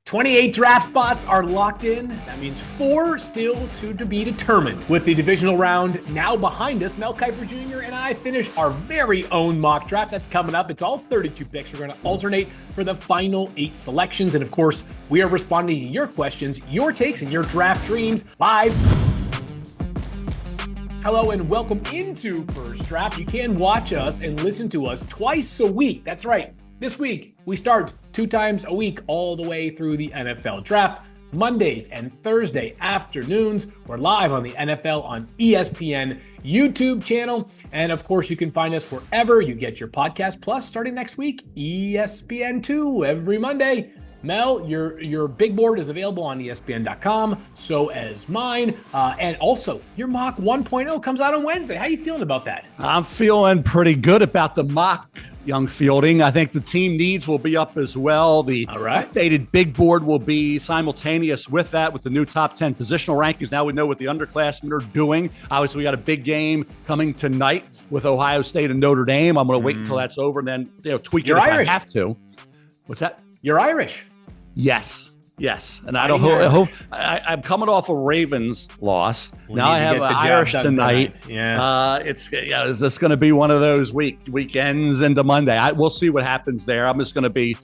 28 draft spots are locked in. That means 4 still to be determined. With the divisional round now behind us, Mel Kiper Jr. and I finish our very own mock draft. That's coming up. It's all 32 picks. We're going to alternate for the final 8 selections. And of course, we are responding to your questions, your takes, and your draft dreams live. Hello and welcome into First Draft. You can watch us and listen to us twice a week. That's right. This week, we start 2 times a week all the way through the NFL Draft. Mondays and Thursday afternoons, we're live on the NFL on ESPN YouTube channel. And of course, you can find us wherever you get your podcast. Plus, starting next week, ESPN2 every Monday. Mel, your big board is available on ESPN.com, so as mine. And also, your mock 1.0 comes out on Wednesday. How you feeling about that? I'm feeling pretty good about the mock, young fielding. I think the team needs will be up as well. The updated big board will be simultaneous with that, with the new top 10 positional rankings. Now we know what the underclassmen are doing. Obviously, we got a big game coming tonight with Ohio State and Notre Dame. I'm going to wait until that's over and then tweak it if I have to. What's that? You're Irish. Yes. And I don't hope I'm coming off a Ravens loss. Now I have Irish tonight. Yeah. It's just going to be one of those weekends into Monday. We'll see what happens there. I'm just going to be,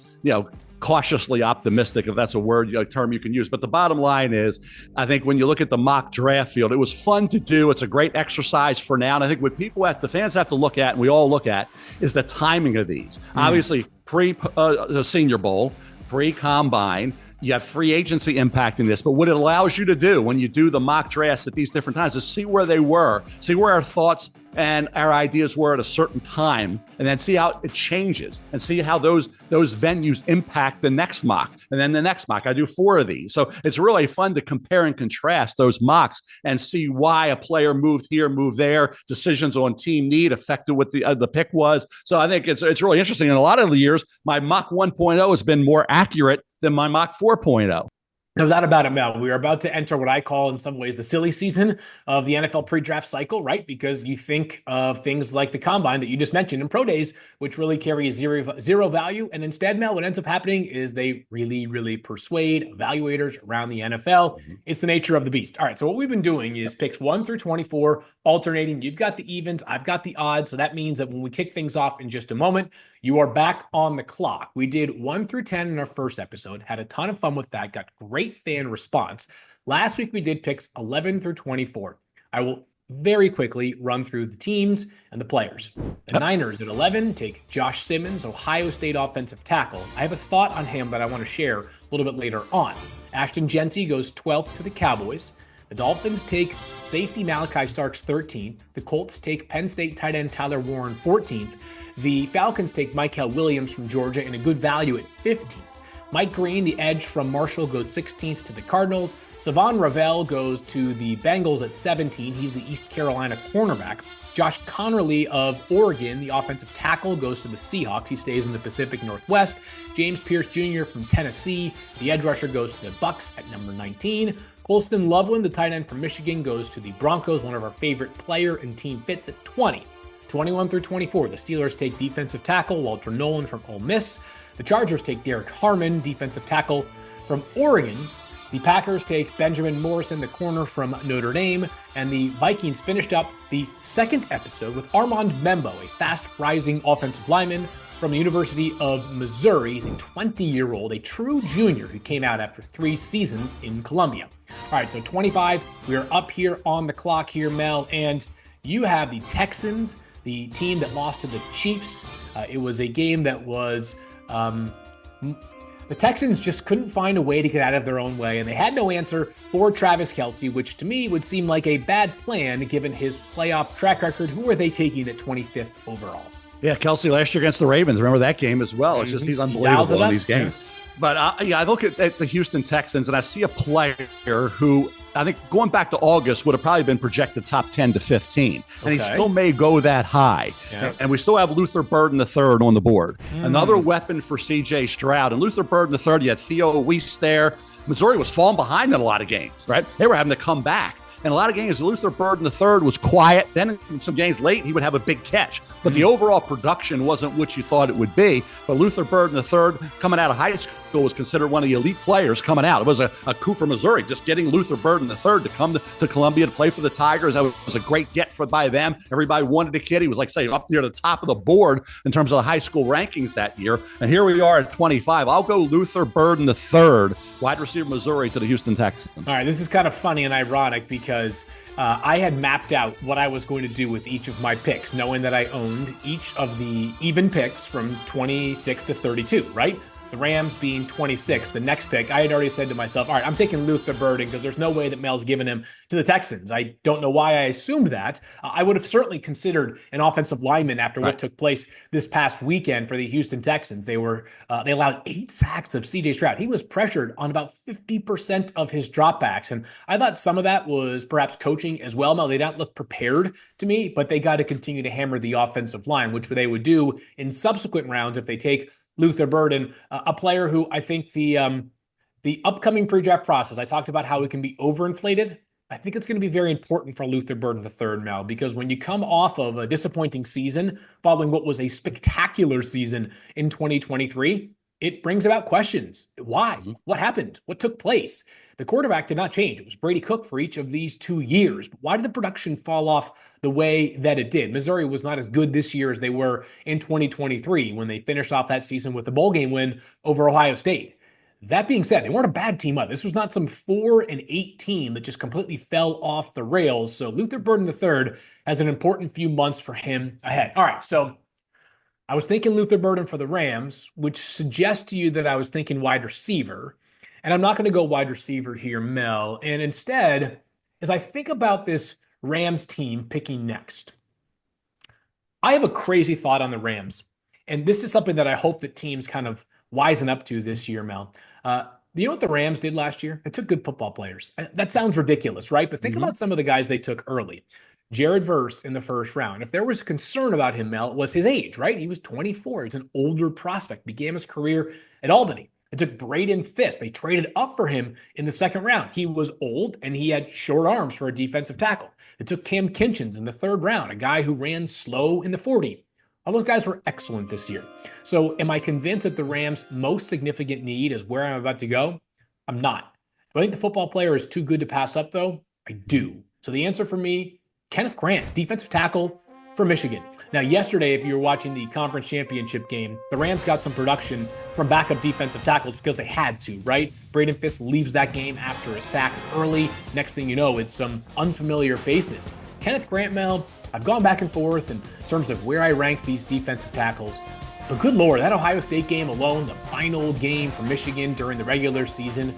cautiously optimistic, if that's a term you can use. But the bottom line is, I think when you look at the mock draft field, it was fun to do. It's a great exercise for now. And I think what the fans have to look at, and we all look at, is the timing of these. Obviously, the Senior Bowl, pre-combine, you have free agency impacting this, but what it allows you to do when you do the mock drafts at these different times is see where they were, see where our thoughts and our ideas were at a certain time, and then see how it changes and see how those venues impact the next mock. And then the next mock, I do 4 of these. So it's really fun to compare and contrast those mocks and see why a player moved here, moved there, decisions on team need affected what the pick was. So I think it's really interesting. In a lot of the years, my mock 1.0 has been more accurate than my mock 4.0. No doubt about it, Mel. We are about to enter what I call in some ways the silly season of the NFL pre-draft cycle, right? Because you think of things like the combine that you just mentioned and pro days, which really carry zero value. And instead, Mel, what ends up happening is they really, really persuade evaluators around the NFL. It's the nature of the beast. All right, so what we've been doing is picks 1 through 24, alternating. You've got the evens, I've got the odds. So that means that when we kick things off in just a moment, you are back on the clock. We did 1 through 10 in our first episode, had a ton of fun with that, got great fan response. Last week, we did picks 11 through 24. I will very quickly run through the teams and the players. The Niners at 11 take Josh Simmons, Ohio State offensive tackle. I have a thought on him that I want to share a little bit later on. Ashton Jeanty goes 12th to the Cowboys. The Dolphins take safety Malachi Starks 13th. The Colts take Penn State tight end Tyler Warren 14th. The Falcons take Michael Williams from Georgia in a good value at 15th. Mike Green, the edge from Marshall, goes 16th to the Cardinals. Savon Ravel goes to the Bengals at 17. He's the East Carolina cornerback. Josh Connerly of Oregon, the offensive tackle, goes to the Seahawks. He stays in the Pacific Northwest. James Pierce Jr. from Tennessee, the edge rusher, goes to the Bucks at number 19. Colston Loveland, the tight end from Michigan, goes to the Broncos, one of our favorite player and team fits at 20. 21 through 24, the Steelers take defensive tackle Walter Nolan from Ole Miss. The Chargers take Derek Harmon, defensive tackle from Oregon. The Packers take Benjamin Morrison, the corner from Notre Dame. And the Vikings finished up the second episode with Armand Membo, a fast-rising offensive lineman from the University of Missouri. He's a 20-year-old, a true junior who came out after 3 seasons in Columbia. All right, so 25, we are up here on the clock here, Mel, and you have the Texans, the team that lost to the Chiefs. It was a game that was... the Texans just couldn't find a way to get out of their own way, and they had no answer for Travis Kelce, which to me would seem like a bad plan given his playoff track record. Who are they taking at 25th overall? Yeah, Kelce last year against the Ravens. Remember that game as well. It's just he's unbelievable in these games. Yeah. But I look at the Houston Texans, and I see a player who I think going back to August would have probably been projected top 10 to 15. And he still may go that high. Yeah. And we still have Luther Burden III on the board. Another weapon for C.J. Stroud. And Luther Burden III, you had Theo Weiss there. Missouri was falling behind in a lot of games, right? They were having to come back. And a lot of games, Luther Burden III was quiet. Then in some games late, he would have a big catch. But the overall production wasn't what you thought it would be. But Luther Burden III, coming out of high school, was considered one of the elite players coming out. It was a coup for Missouri, just getting Luther Burden III to come to Columbia to play for the Tigers. That was a great get by them. Everybody wanted the kid. He was, like, say, up near the top of the board in terms of the high school rankings that year. And here we are at 25. I'll go Luther Burden III, wide receiver Missouri, to the Houston Texans. All right, this is kind of funny and ironic because I had mapped out what I was going to do with each of my picks, knowing that I owned each of the even picks from 26 to 32, right? The Rams being 26, the next pick, I had already said to myself, all right, I'm taking Luther Burden because there's no way that Mel's giving him to the Texans. I don't know why I assumed that. I would have certainly considered an offensive lineman after what took place this past weekend for the Houston Texans. They allowed 8 sacks of C.J. Stroud. He was pressured on about 50% of his dropbacks. And I thought some of that was perhaps coaching as well. Mel, they don't look prepared to me, but they got to continue to hammer the offensive line, which they would do in subsequent rounds if they take Luther Burden, a player who I think the upcoming pre-draft process, I talked about how it can be overinflated. I think it's going to be very important for Luther Burden III, Mel, because when you come off of a disappointing season following what was a spectacular season in 2023, it brings about questions. Why? What happened? What took place? The quarterback did not change. It was Brady Cook for each of these 2 years. But why did the production fall off the way that it did? Missouri was not as good this year as they were in 2023 when they finished off that season with a bowl game win over Ohio State. That being said, they weren't a bad team up. This was not some 4-8 team that just completely fell off the rails. So Luther Burden III has an important few months for him ahead. All right, so I was thinking Luther Burden for the Rams, which suggests to you that I was thinking wide receiver. And I'm not going to go wide receiver here, Mel. And instead, as I think about this Rams team picking next, I have a crazy thought on the Rams. And this is something that I hope that teams kind of wisen up to this year, Mel. You know what the Rams did last year? They took good football players. That sounds ridiculous, right? But think about some of the guys they took early. Jared Verse in the first round. If there was a concern about him, Mel, it was his age, right? He was 24. He's an older prospect, began his career at Albany. It took Braden Fisk. They traded up for him in the second round. He was old and he had short arms for a defensive tackle. It took Cam Kinchins in the third round, a guy who ran slow in the 40. All those guys were excellent this year. So am I convinced that the Rams' most significant need is where I'm about to go? I'm not. Do I think the football player is too good to pass up, though? I do. So the answer for me, Kenneth Grant, defensive tackle for Michigan. Now, yesterday, if you were watching the conference championship game, the Rams got some production from backup defensive tackles because they had to, right? Braden Fisk leaves that game after a sack early. Next thing you know, it's some unfamiliar faces. Kenneth Grant, Mel, I've gone back and forth in terms of where I rank these defensive tackles. But good Lord, that Ohio State game alone, the final game for Michigan during the regular season,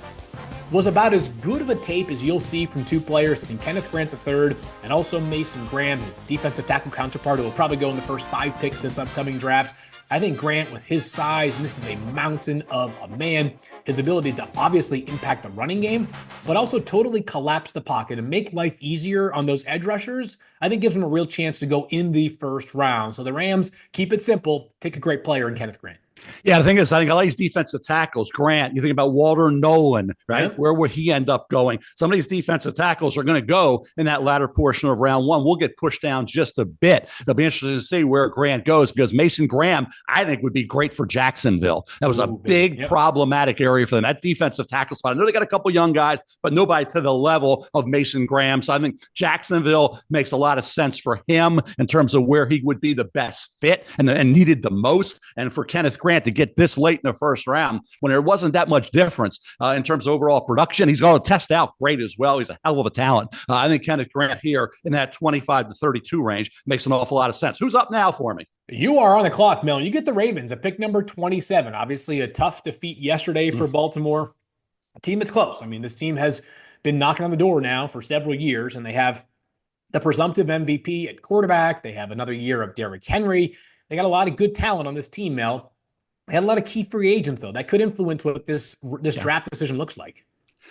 was about as good of a tape as you'll see from two players in Kenneth Grant III and also Mason Graham, his defensive tackle counterpart, who will probably go in the first 5 picks this upcoming draft. I think Grant, with his size, and this is a mountain of a man, his ability to obviously impact the running game, but also totally collapse the pocket and make life easier on those edge rushers, I think gives him a real chance to go in the first round. So the Rams, keep it simple, take a great player in Kenneth Grant. Yeah, the thing is, I think a lot of these defensive tackles, Grant, you think about Walter Nolan, right? Yeah. Where would he end up going? Some of these defensive tackles are going to go in that latter portion of round one. We'll get pushed down just a bit. It'll be interesting to see where Grant goes because Mason Graham, I think, would be great for Jacksonville. That was a big problematic area for them. That defensive tackle spot. I know they got a couple young guys, but nobody to the level of Mason Graham. So I think Jacksonville makes a lot of sense for him in terms of where he would be the best fit and needed the most. And for Kenneth Grant to get this late in the first round when there wasn't that much difference in terms of overall production. He's going to test out great as well. He's a hell of a talent. I think Kenneth Grant here in that 25 to 32 range makes an awful lot of sense. Who's up now for me? You are on the clock, Mel. You get the Ravens at pick number 27. Obviously a tough defeat yesterday for Baltimore. A team that's close. I mean, this team has been knocking on the door now for several years, and they have the presumptive MVP at quarterback. They have another year of Derrick Henry. They got a lot of good talent on this team, Mel. They had a lot of key free agents, though. That could influence what this draft decision looks like.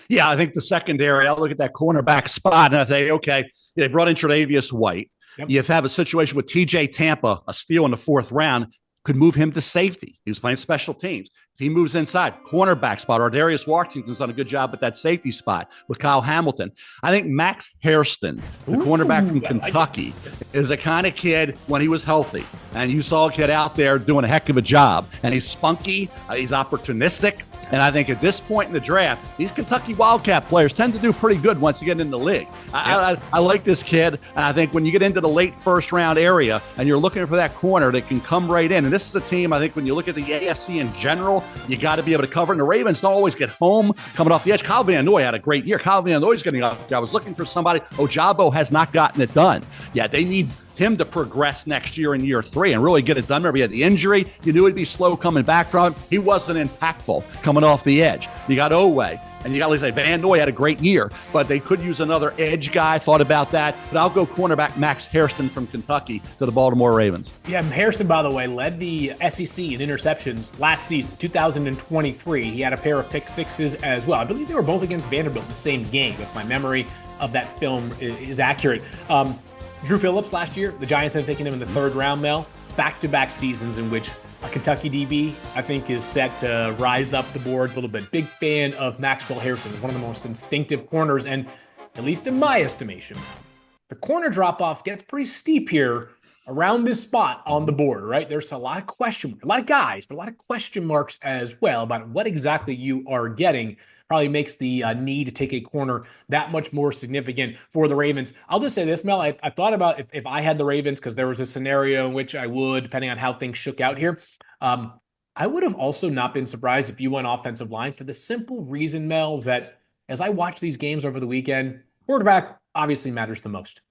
Yeah, I think the secondary, I'll look at that cornerback spot and I say, okay, they brought in Tre'Davious White. Yep. You have a situation with TJ Tampa, a steal in the 4th round, could move him to safety. He was playing special teams. If he moves inside, cornerback spot, or Darius Washington's done a good job at that safety spot with Kyle Hamilton. I think Max Hairston, the cornerback from Kentucky, is the kind of kid when he was healthy. And you saw a kid out there doing a heck of a job. And he's spunky. He's opportunistic. And I think at this point in the draft, these Kentucky Wildcat players tend to do pretty good once you get into the league. I like this kid, and I think when you get into the late first-round area and you're looking for that corner that can come right in, and this is a team, I think when you look at the AFC in general, you got to be able to cover, and the Ravens don't always get home coming off the edge. Kyle Van Noy had a great year. Kyle Van Noy's getting up there. I was looking for somebody. Ojabo has not gotten it done. Yeah, they need him to progress next year in year 3 and really get it done. Remember, he had the injury. You knew he'd be slow coming back from it. He wasn't impactful coming off the edge. You got Owe, and you got to say Van Noy had a great year, but they could use another edge guy. Thought about that, but I'll go cornerback Max Hairston from Kentucky to the Baltimore Ravens. Yeah, Hairston, by the way, led the SEC in interceptions last season, 2023. He had a pair of pick sixes as well. I believe they were both against Vanderbilt in the same game, if my memory of that film is accurate. Drew Phillips last year, the Giants had taken him in the 3rd round, Mel. Back-to-back seasons in which a Kentucky DB, I think, is set to rise up the board a little bit. Big fan of Maxwell Hairston. He's one of the most instinctive corners, and at least in my estimation, the corner drop-off gets pretty steep here around this spot on the board, right? There's a lot of a lot of guys, but a lot of question marks as well about what exactly you are getting. Probably makes the need to take a corner that much more significant for the Ravens. I'll just say this, Mel. I thought about if I had the Ravens, because there was a scenario in which I would, depending on how things shook out here. I would have also not been surprised if you went offensive line for the simple reason, Mel, that as I watch these games over the weekend, quarterback obviously matters the most.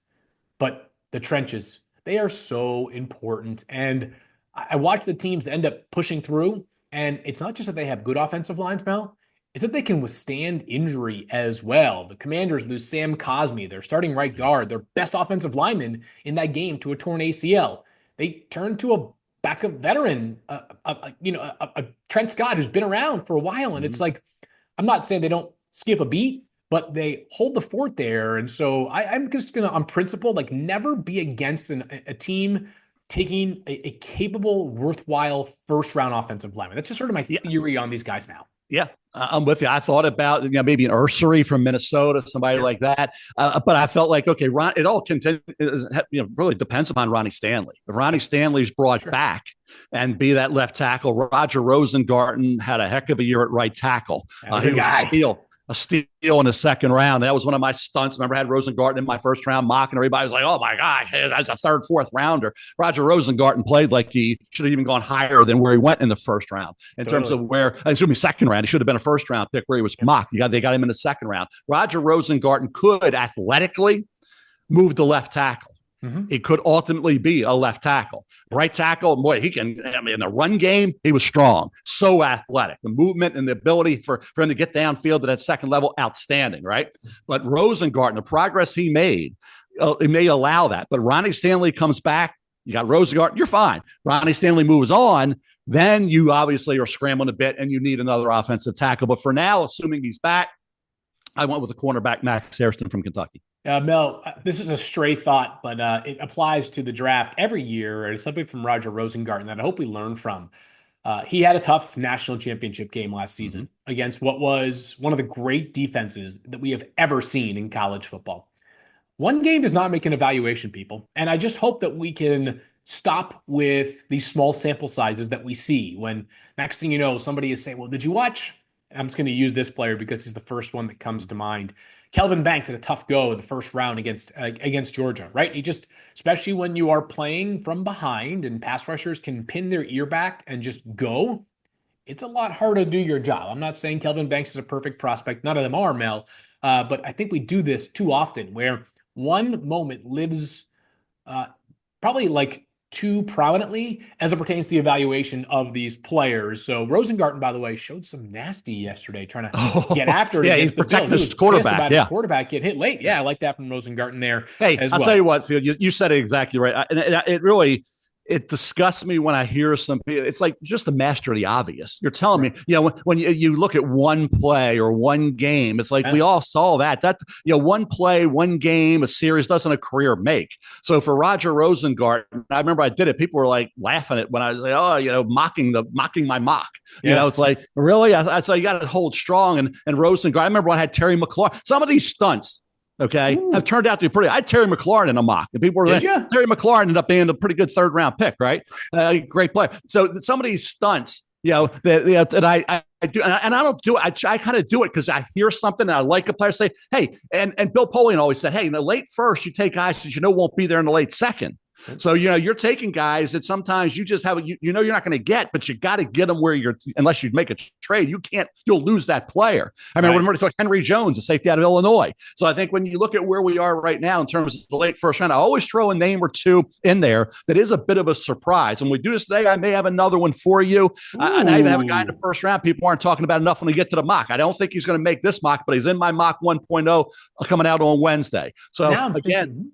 But the trenches, they are so important. And I watch the teams that end up pushing through, and it's not just that they have good offensive lines, Mel. Is that they can withstand injury as well. The Commanders lose Sam Cosmi, their starting right guard, their best offensive lineman in that game, to a torn ACL. They turn to a backup veteran, a Trent Scott who's been around for a while. And it's like, I'm not saying they don't skip a beat, but they hold the fort there. And so I'm just going to, on principle, like never be against a team taking a capable, worthwhile first-round offensive lineman. That's just sort of my theory on these guys now. Yeah, I'm with you. I thought about maybe an Ursary from Minnesota, somebody like that. But I felt like, okay, it all really depends upon Ronnie Stanley. If Ronnie Stanley's brought back and be that left tackle, Roger Rosengarten had a heck of a year at right tackle. He was a steal in the 2nd round. That was one of my stunts. Remember, I had Rosengarten in my 1st round mock, and everybody was like, oh my gosh, that's a 3rd, 4th rounder. Roger Rosengarten played like he should have even gone higher than where he went in the 1st round. In terms of where, 2nd round, he should have been a 1st round pick where he was mocked. They got him in the 2nd round. Roger Rosengarten could athletically move to left tackle. It could ultimately be a left tackle. Right tackle, boy, he can, in the run game, he was strong. So athletic. The movement and the ability for him to get downfield to that 2nd level, outstanding, right? But Rosengarten, the progress he made, it may allow that. But Ronnie Stanley comes back, you got Rosengarten, you're fine. Ronnie Stanley moves on, then you obviously are scrambling a bit and you need another offensive tackle. But for now, assuming he's back, I went with the cornerback Max Hairston from Kentucky. Mel, this is a stray thought, but it applies to the draft every year. It's something from Roger Rosengarten that I hope we learn from. He had a tough national championship game last season against what was one of the great defenses that we have ever seen in college football. One game does not make an evaluation, people. And I just hope that we can stop with these small sample sizes that we see when next thing you know, somebody is saying, well, did you watch? I'm just going to use this player because he's the first one that comes to mind. Kelvin Banks had a tough go in the 1st round against Georgia, right? He just, especially when you are playing from behind and pass rushers can pin their ear back and just go, it's a lot harder to do your job. I'm not saying Kelvin Banks is a perfect prospect. None of them are, Mel. But I think we do this too often where one moment lives probably like too prominently as it pertains to the evaluation of these players. So Rosengarten, by the way, showed some nasty yesterday trying to get after it. Yeah, he's protecting his quarterback. His quarterback getting hit late. Yeah, I like that from Rosengarten there. Hey, I'll tell you what, Phil, you said it exactly right. And it really, it disgusts me when I hear some people. It's like just the master of the obvious. You're telling me, when you look at one play or one game, it's like we all saw that one play, one game, a series doesn't a career make. So for Roger Rosengarten, I remember I did it. People were like laughing at when I was like, mocking my mock. It's like, really? I so you got to hold strong. And Rosengarten, I remember when I had Terry McLaurin. Some of these stunts, have turned out to be pretty. I had Terry McLaurin in a mock, and people were like, Terry McLaurin ended up being a pretty good 3rd round pick, right? Great player. So some of these stunts And I do, and I don't do it. I kind of do it because I hear something and I like a player say, hey, and Bill Polian always said, hey, in the late first, you take guys that won't be there in the late second. So, you're taking guys that sometimes you just have, you're not going to get, but you got to get them where unless you make a trade, you'll lose that player. I mean, remember to Henry Jones, a safety out of Illinois. So I think when you look at where we are right now in terms of the late first round, I always throw a name or two in there that is a bit of a surprise. And we do this today, I may have another one for you. And I even have a guy in the first round people aren't talking about enough when we get to the mock. I don't think he's going to make this mock, but he's in my mock 1.0 coming out on Wednesday. So again,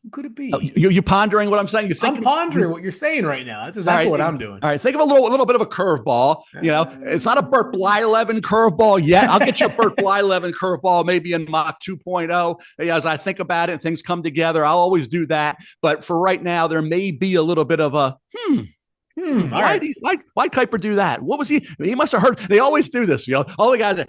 who could it be? You pondering what I'm saying? I'm pondering what you're saying right now. That's exactly what I'm doing. All right, think of a little bit of a curveball. It's not a Burt Blyleven curveball yet. I'll get you a Burt Blyleven curveball maybe in mock 2.0. As I think about it and things come together, I'll always do that. But for right now, there may be a little bit of a why Kiper do that? What was he? He must have heard. They always do this. All the guys.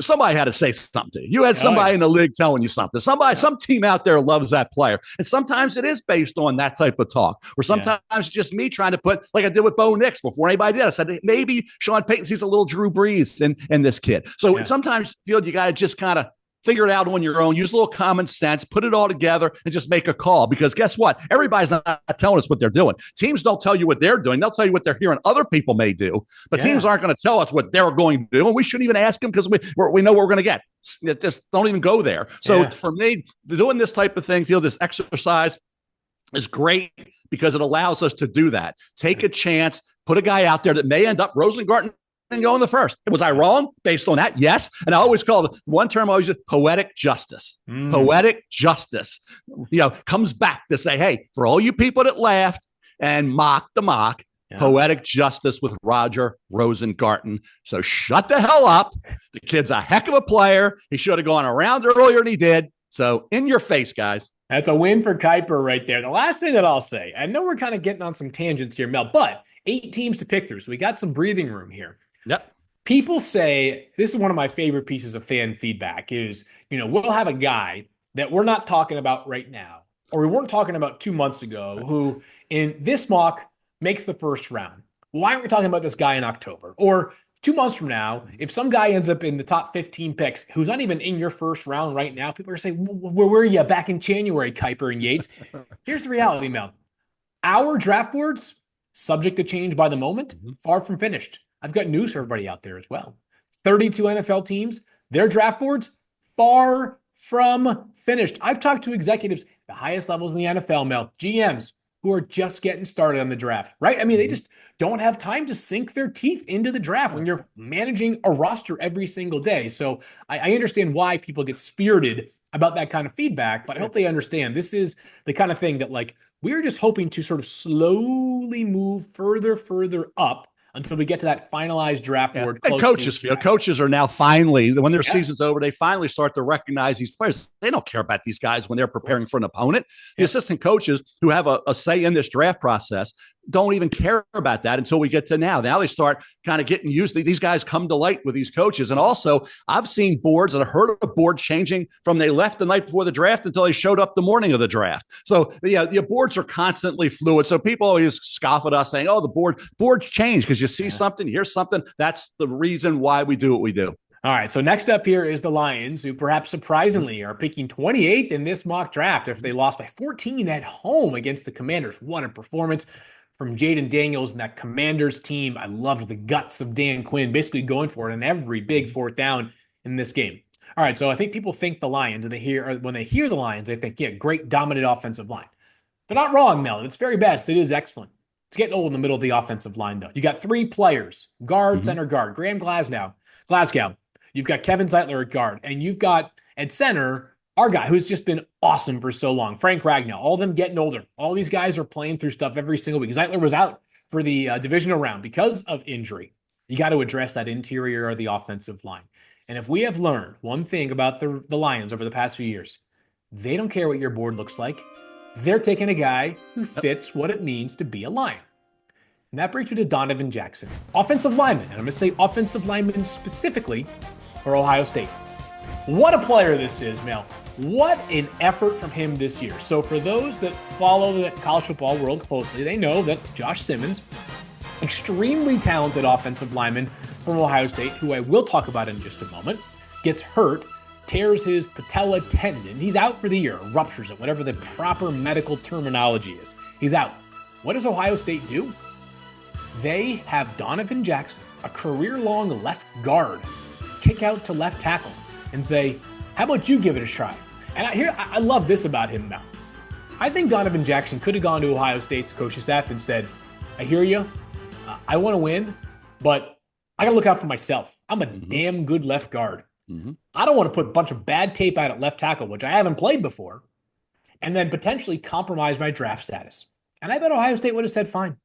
Somebody had to say something to you. You had somebody in the league telling you something. Some team out there loves that player, and sometimes it is based on that type of talk. Or sometimes it's just me trying to put, like I did with Bo Nix before anybody did. I said maybe Sean Payton sees a little Drew Brees in this kid. So sometimes you got to just kind of figure it out on your own, use a little common sense, put it all together, and just make a call. Because guess what? Everybody's not telling us what they're doing. Teams don't tell you what they're doing. They'll tell you what they're hearing other people may do. But teams aren't going to tell us what they're going to do. And we shouldn't even ask them because we know what we're going to get. Just don't even go there. So for me, doing this type of thing, this exercise is great because it allows us to do that. Take a chance, put a guy out there that may end up Rosengarten and go in the first. Was I wrong based on that? Yes. And I always call the one term I always use poetic justice. Poetic justice, comes back to say, hey, for all you people that laughed and mocked the mock, poetic justice with Roger Rosengarten. So shut the hell up. The kid's a heck of a player. He should have gone around earlier than he did. So in your face, guys. That's a win for Kiper right there. The last thing that I'll say, I know we're kind of getting on some tangents here, Mel, but 8 teams to pick through. So we got some breathing room here. Yep. People say, this is one of my favorite pieces of fan feedback is, we'll have a guy that we're not talking about right now, or we weren't talking about 2 months ago, who in this mock makes the first round. Why aren't we talking about this guy in October? Or 2 months from now, if some guy ends up in the top 15 picks, who's not even in your first round right now, people are saying, where were you back in January, Kiper and Yates? Here's the reality, Mel. Our draft boards, subject to change by the moment, far from finished. I've got news for everybody out there as well. 32 NFL teams, their draft boards, far from finished. I've talked to executives at the highest levels in the NFL, Mel, GMs, who are just getting started on the draft, right? I mean, they just don't have time to sink their teeth into the draft when you're managing a roster every single day. So I understand why people get spirited about that kind of feedback, but I hope they understand this is the kind of thing that, we're just hoping to sort of slowly move further up until we get to that finalized draft board. And coaches are now finally, when their season's over, they finally start to recognize these players. They don't care about these guys when they're preparing for an opponent. The assistant coaches who have a say in this draft process don't even care about that until we get to now. Now they start kind of getting used to these guys come to light with these coaches. And also I've seen boards and I heard of a board changing from they left the night before the draft until they showed up the morning of the draft. So the boards are constantly fluid. So people always scoff at us saying, oh, the boards change because you see something, you hear something. That's the reason why we do what we do. All right, so next up here is the Lions, who perhaps surprisingly are picking 28th in this mock draft after they lost by 14 at home against the Commanders. What a performance from Jaden Daniels and that Commanders team. I loved the guts of Dan Quinn basically going for it on every big fourth down in this game. All right, so I think people think the Lions, and when they hear the Lions, they think, great dominant offensive line. They're not wrong, Mel. At its very best, it is excellent. It's getting old in the middle of the offensive line, though. You got 3 players, guard, center, guard. Graham Glasgow. You've got Kevin Zeitler at guard, and you've got at center our guy who's just been awesome for so long, Frank Ragnow. All of them getting older. All these guys are playing through stuff every single week. Zeitler was out for the divisional round because of injury. You got to address that interior of the offensive line. And if we have learned one thing about the Lions over the past few years, they don't care what your board looks like. They're taking a guy who fits what it means to be a Lion. And that brings me to Donovan Jackson, offensive lineman. And I'm going to say offensive lineman specifically for Ohio State. What a player this is, Mel. What an effort from him this year. So for those that follow the college football world closely, they know that Josh Simmons extremely talented offensive lineman from Ohio State, who I will talk about in just a moment, gets hurt, tears his patella tendon. He's out for the year, ruptures it, whatever the proper medical terminology is. He's out. What does Ohio State do? They have Donovan Jackson, a career-long left guard, kick out to left tackle and say, how about you give it a try? And I love this about him now. I think Donovan Jackson could have gone to Ohio State's coaching staff and said, I hear you. I want to win, but I got to look out for myself. I'm a damn good left guard. I don't want to put a bunch of bad tape out at left tackle, which I haven't played before, and then potentially compromise my draft status. And I bet Ohio State would have said, fine.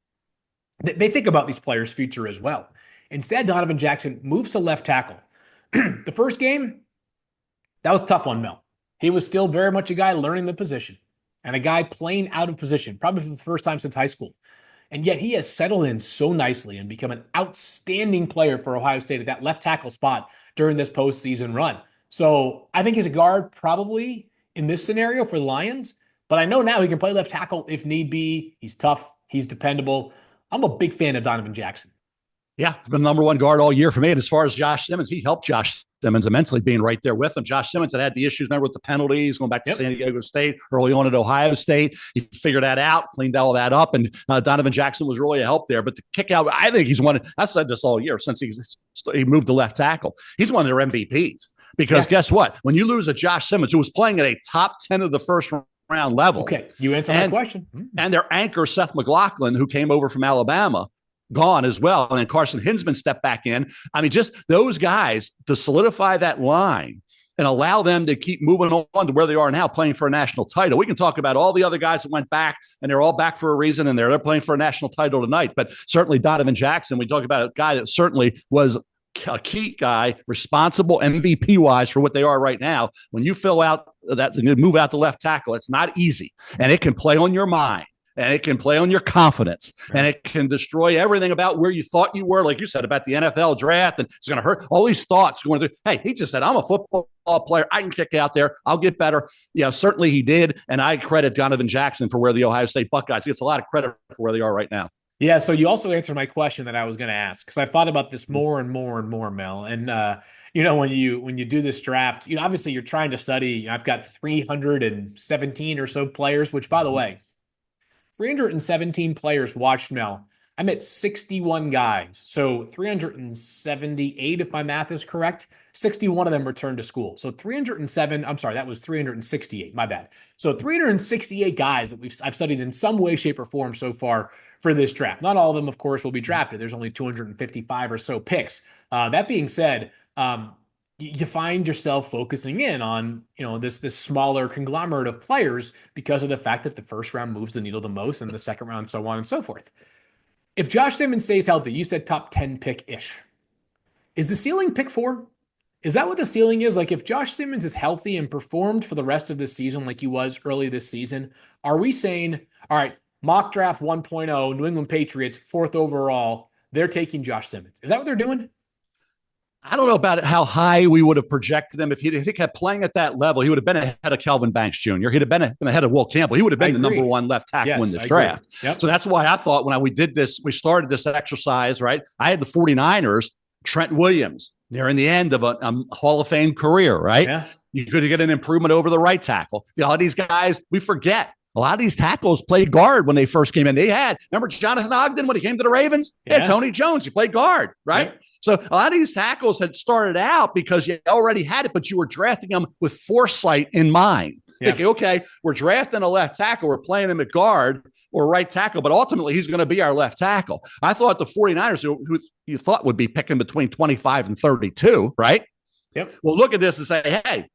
They think about these players' future as well. Instead, Donovan Jackson moves to left tackle. The first game, that was tough on Mel. He was still very much a guy learning the position and a guy playing out of position, probably for the first time since high school. And yet he has settled in so nicely and become an outstanding player for Ohio State at that left tackle spot during this postseason run. So I think he's a guard probably in this scenario for the Lions, but I know now he can play left tackle if need be. He's tough. He's dependable. I'm a big fan of Donovan Jackson. Yeah, been number one guard all year for me. And as far as Josh Simmons, he helped Josh Simmons immensely being right there with him. Josh Simmons had the issues, remember, with the penalties, going back to San Diego State, early on at Ohio State. He figured that out, cleaned all that up, and Donovan Jackson was really a help there. But the kick out, I think he's one, I've said this all year since he moved to left tackle. He's one of their MVPs because guess what? When you lose a Josh Simmons, who was playing at a top 10 of the first round level. Okay, you answered my question. And their anchor, Seth McLaughlin, who came over from Alabama, gone as well. And then Carson Hinsman stepped back in. I mean, just those guys to solidify that line and allow them to keep moving on to where they are now, playing for a national title. We can talk about all the other guys that went back, and they're all back for a reason, and they're playing for a national title tonight. But certainly Donovan Jackson, we talk about a guy that certainly was a key guy, responsible MVP-wise for what they are right now. When you fill out that, move out the left tackle, it's not easy, and it can play on your mind. And it can play on your confidence, and it can destroy everything about where you thought you were, like you said, about the NFL draft, and it's going to hurt all these thoughts going through. Hey, he just said, I'm a football player. I can kick out there. I'll get better. You know, certainly he did, and I credit Donovan Jackson for where the Ohio State Buckeyes gets a lot of credit for where they are right now. Yeah, so you also answered my question that I was going to ask, because I've thought about this more and more and more, Mel. And when you do this draft, obviously you're trying to study. I've got 317 or so players, which, by the way, 317 players watched, Mel. I met 61 guys. So 378, if my math is correct. 61 of them returned to school. So 307, I'm sorry, that was 368, my bad. So 368 guys that I've studied in some way, shape, or form so far for this draft. Not all of them, of course, will be drafted. There's only 255 or so picks. That being said, you find yourself focusing in on, this smaller conglomerate of players because of the fact that the first round moves the needle the most and the second round, so on and so forth. If Josh Simmons stays healthy, you said top 10 pick-ish. Is the ceiling pick 4? Is that what the ceiling is? Like, if Josh Simmons is healthy and performed for the rest of this season like he was early this season, are we saying, all right, mock draft 1.0, New England Patriots, 4th overall, they're taking Josh Simmons? Is that what they're doing? I don't know about how high we would have projected him. If he kept playing at that level, he would have been ahead of Kelvin Banks Jr. He'd have been ahead of Will Campbell. He would have been the number one left tackle in this draft. Yep. So that's why I thought when we started this exercise, right, I had the 49ers, Trent Williams, nearing the end of a Hall of Fame career, right? Yeah. You could get an improvement over the right tackle. A lot of these guys, we forget. A lot of these tackles played guard when they first came in. Remember Jonathan Ogden when he came to the Ravens? Yeah, Tony Jones, he played guard, right? Yeah. So a lot of these tackles had started out because you already had it, but you were drafting them with foresight in mind. Yeah. Thinking, okay, we're drafting a left tackle, we're playing him at guard or right tackle, but ultimately he's going to be our left tackle. I thought the 49ers, who you thought would be picking between 25 and 32, right? Yep. Well, look at this and say, hey,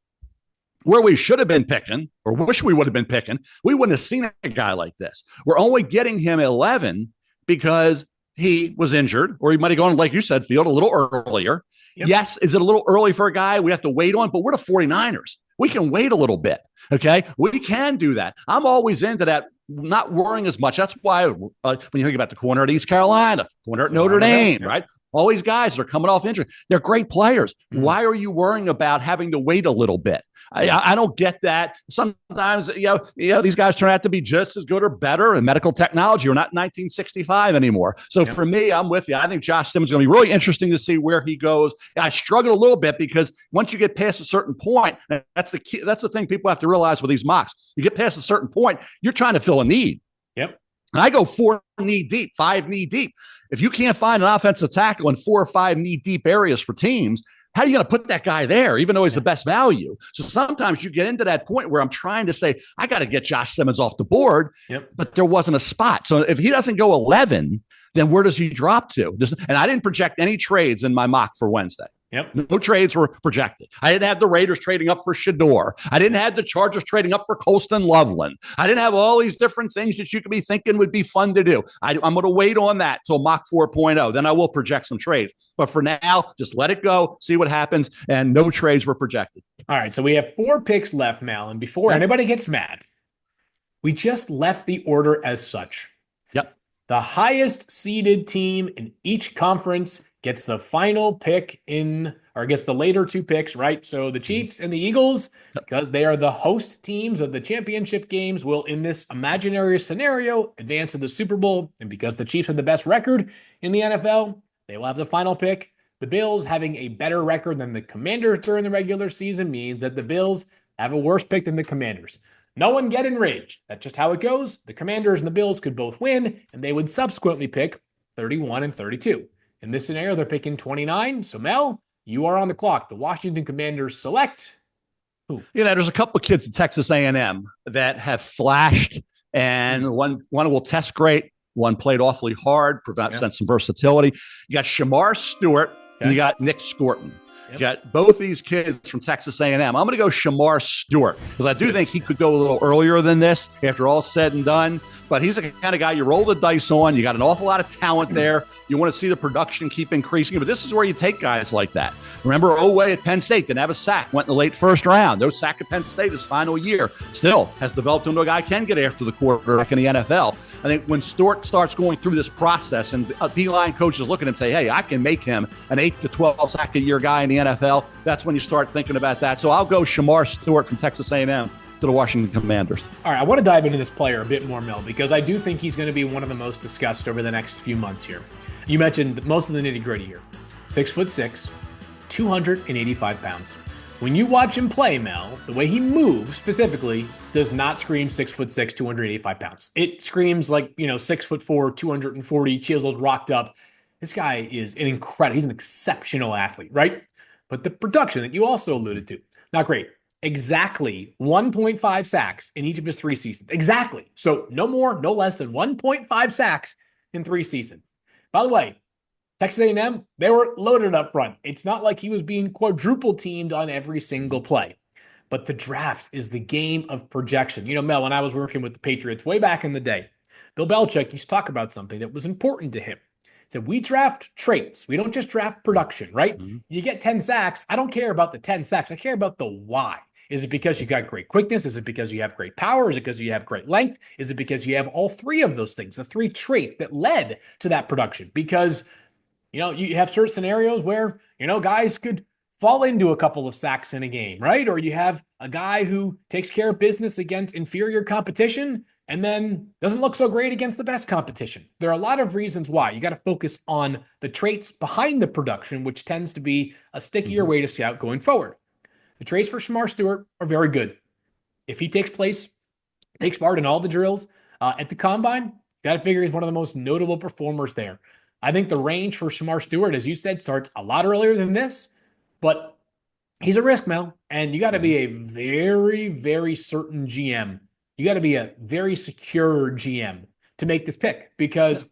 where we should have been picking, or wish we would have been picking, we wouldn't have seen a guy like this. We're only getting him 11 because he was injured, or he might have gone, like you said, Field, a little earlier. Yep. Yes, is it a little early for a guy we have to wait on? But we're the 49ers. We can wait a little bit, okay? We can do that. I'm always into that, not worrying as much. That's why when you think about the corner at East Carolina, corner at Notre Dame, right? All these guys that are coming off injury, they're great players. Mm-hmm. Why are you worrying about having to wait a little bit? I don't get that. Sometimes, these guys turn out to be just as good or better in medical technology. We're not 1965 anymore. So for me, I'm with you. I think Josh Simmons is going to be really interesting to see where he goes. I struggle a little bit because once you get past a certain point, that's the key. That's the thing people have to realize with these mocks. You get past a certain point, you're trying to fill a need. Yep. And I go 4 knee deep, 5 knee deep. If you can't find an offensive tackle in 4 or 5 knee deep areas for teams, how are you going to put that guy there, even though he's the best value? So sometimes you get into that point where I'm trying to say, I got to get Josh Simmons off the board, but there wasn't a spot. So if he doesn't go 11, then where does he drop to? And I didn't project any trades in my mock for Wednesday. Yep. No trades were projected. I didn't have the Raiders trading up for Shador. I didn't have the Chargers trading up for Colston Loveland. I didn't have all these different things that you could be thinking would be fun to do. I'm going to wait on that till mock 4.0. Then I will project some trades. But for now, just let it go, see what happens, and no trades were projected. All right, so we have 4 picks left, Mal, and before anybody gets mad, we just left the order as such. Yep. The highest seeded team in each conference gets the final pick gets the later 2 picks, right? So the Chiefs and the Eagles, because they are the host teams of the championship games, will, in this imaginary scenario, advance to the Super Bowl. And because the Chiefs have the best record in the NFL, they will have the final pick. The Bills having a better record than the Commanders during the regular season means that the Bills have a worse pick than the Commanders. No one get enraged. That's just how it goes. The Commanders and the Bills could both win, and they would subsequently pick 31 and 32. In this scenario, they're picking 29. So, Mel, you are on the clock. The Washington Commanders select who? There's a couple of kids at Texas A&M that have flashed, and one will test great. One played awfully hard, presents some versatility. You got Shemar Stewart, and you got Nick Scorton. You got both these kids from Texas A&M. I'm going to go Shemar Stewart because I do think he could go a little earlier than this after all said and done. But he's the kind of guy you roll the dice on. You got an awful lot of talent there. You want to see the production keep increasing. But this is where you take guys like that. Remember Owe at Penn State didn't have a sack, went in the late first round. No sack at Penn State his final year. Still has developed into a guy can get after the quarterback in the NFL. I think when Stewart starts going through this process and D-line coaches look at him and say, hey, I can make him an 8 to 12 sack a year guy in the NFL, that's when you start thinking about that. So I'll go Shemar Stewart from Texas A&M to the Washington Commanders. All right, I want to dive into this player a bit more, Mel, because I do think he's going to be one of the most discussed over the next few months here. You mentioned most of the nitty-gritty here. 6'6", 285 pounds. When you watch him play, Mel, the way he moves specifically does not scream 6'6", 285 pounds. It screams like, 6'4", 240, chiseled, rocked up. This guy is he's an exceptional athlete, right? But the production that you also alluded to, not great. Exactly 1.5 sacks in each of his 3 seasons. Exactly. So no more, no less than 1.5 sacks in 3 seasons. By the way, Texas A&M, they were loaded up front. It's not like he was being quadruple teamed on every single play. But the draft is the game of projection. Mel, when I was working with the Patriots way back in the day, Bill Belichick used to talk about something that was important to him. He said, we draft traits. We don't just draft production, right? Mm-hmm. You get 10 sacks. I don't care about the 10 sacks. I care about the why. Is it because you got great quickness? Is it because you have great power? Is it because you have great length? Is it because you have all 3 of those things, the 3 traits that led to that production? Because, you have certain scenarios where, guys could fall into a couple of sacks in a game, right? Or you have a guy who takes care of business against inferior competition and then doesn't look so great against the best competition. There are a lot of reasons why. You got to focus on the traits behind the production, which tends to be a stickier way to scout going forward. The traits for Shemar Stewart are very good. If he takes part in all the drills at the Combine, you got to figure he's one of the most notable performers there. I think the range for Shemar Stewart, as you said, starts a lot earlier than this, but he's a risk, Mel, and you got to be a very, very certain GM. You got to be a very secure GM to make this pick because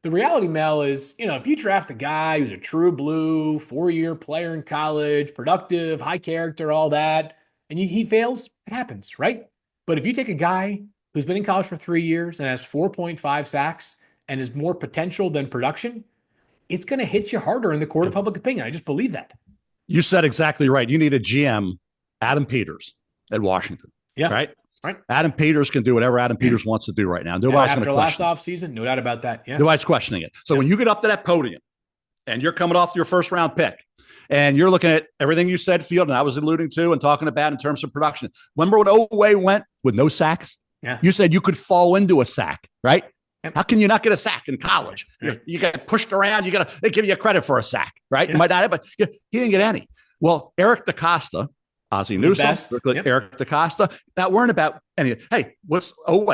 the reality, Mel, is, if you draft a guy who's a true blue, 4-year player in college, productive, high character, all that, and he fails, it happens, right? But if you take a guy who's been in college for 3 years and has 4.5 sacks and is more potential than production, it's going to hit you harder in the court of public opinion. I just believe that. You said exactly right. You need a GM, Adam Peters at Washington. Yeah. Right? Adam Peters can do whatever Adam Peters wants to do right now. Nobody's after last offseason, no doubt about that. Yeah. Nobody's questioning it. So when you get up to that podium and you're coming off your first round pick, and you're looking at everything you said, Field, and I was alluding to and talking about in terms of production. Remember when Oweh went with no sacks? Yeah. You said you could fall into a sack, right? Yep. How can you not get a sack in college? You get pushed around. They give you credit for a sack, right? You might not have, but he didn't get any. Well, Eric DeCosta, Ozzie Newsome, Eric DeCosta, not worrying about any. Hey,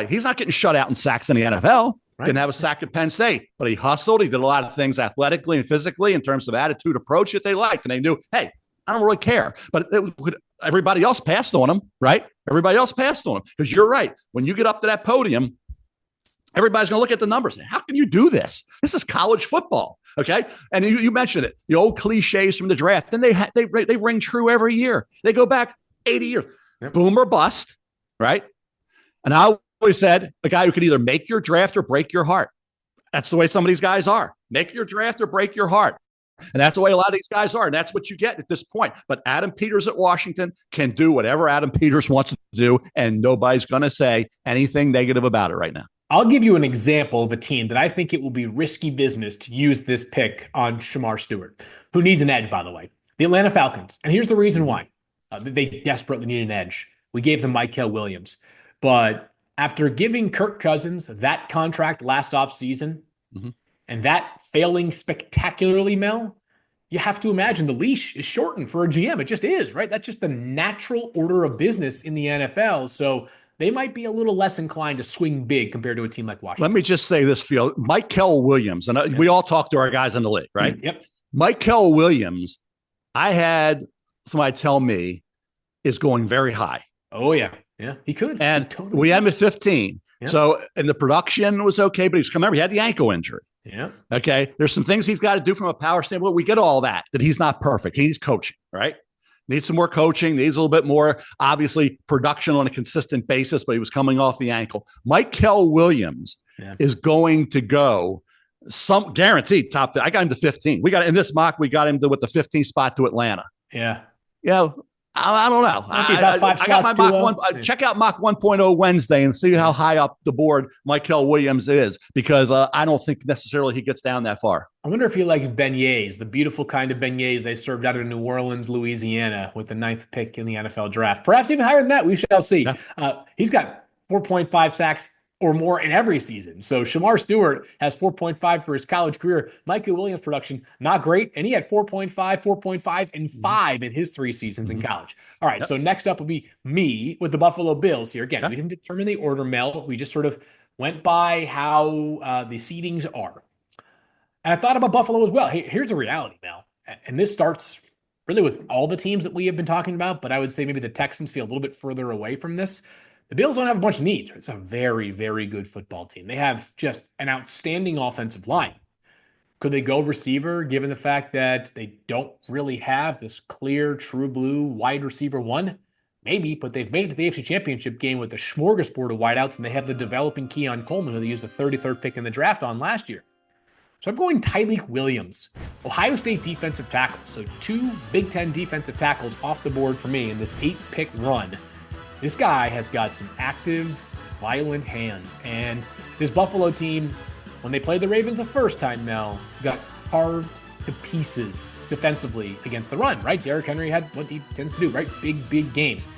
he's not getting shut out in sacks in the NFL. Right. Didn't have a sack at Penn State, but he hustled. He did a lot of things athletically and physically in terms of attitude, approach that they liked. And they knew, hey, I don't really care. But everybody else passed on him, right? Everybody else passed on him. Because you're right. When you get up to that podium, everybody's going to look at the numbers. How can you do this? This is college football, okay? And you mentioned it, the old cliches from the draft. Then they ring true every year. They go back 80 years. Yep. Boom or bust, right? And I always said a guy who could either make your draft or break your heart. That's the way some of these guys are. Make your draft or break your heart. And that's the way a lot of these guys are. And that's what you get at this point. But Adam Peters at Washington can do whatever Adam Peters wants to do, and nobody's going to say anything negative about it right now. I'll give you an example of a team that I think it will be risky business to use this pick on Shemar Stewart, who needs an edge, by the way. The Atlanta Falcons. And here's the reason why. They desperately need an edge. We gave them Mykel Williams. But after giving Kirk Cousins that contract last offseason, and that failing spectacularly, Mel, you have to imagine the leash is shortened for a GM. It just is, right? That's just the natural order of business in the NFL. So they might be a little less inclined to swing big compared to a team like Washington. Let me just say this, Phil. Mykel Williams, and we all talk to our guys in the league, right? Yep. Mykel Williams, I had somebody tell me, is going very high. Oh, yeah. Yeah, he could. And we had him at 15. Yep. So, and the production was okay, but he had the ankle injury. Yeah. Okay. There's some things he's got to do from a power standpoint. We get all that he's not perfect. He needs coaching, right? Needs some more coaching. Needs a little bit more, obviously, production on a consistent basis, but he was coming off the ankle. Mykel Williams is going to go some guaranteed top 50. I got him to 15. In this mock, we got him with the 15th spot to Atlanta. Yeah. Yeah. I don't know. I got my mock one. Check out mock 1.0 Wednesday and see how high up the board Mykel Williams is, because I don't think necessarily he gets down that far. I wonder if he likes beignets, the beautiful kind of beignets they served out in New Orleans, Louisiana, with the 9th pick in the NFL draft. Perhaps even higher than that. We shall see. Yeah. He's got 4.5 sacks or more in every season. So Shemar Stewart has 4.5 for his college career. Mykel Williams' production, not great. And he had 4.5, and 5 in his 3 seasons in college. All right, so next up will be me with the Buffalo Bills here. Again, we didn't determine the order, Mel. We just sort of went by how the seedings are. And I thought about Buffalo as well. Hey, here's the reality, Mel. And this starts really with all the teams that we have been talking about, but I would say maybe the Texans feel a little bit further away from this. The Bills don't have a bunch of needs. It's a very, very good football team. They have just an outstanding offensive line. Could they go receiver, given the fact that they don't really have this clear, true blue wide receiver one? Maybe, but they've made it to the AFC Championship game with a smorgasbord of wideouts, and they have the developing Keon Coleman, who they used the 33rd pick in the draft on last year. So I'm going Tyleik Williams, Ohio State defensive tackle. So 2 Big Ten defensive tackles off the board for me in this 8-pick run. This guy has got some active, violent hands. And this Buffalo team, when they played the Ravens the first time, Mel, got carved to pieces defensively against the run, right? Derrick Henry had what he tends to do, right? Big games.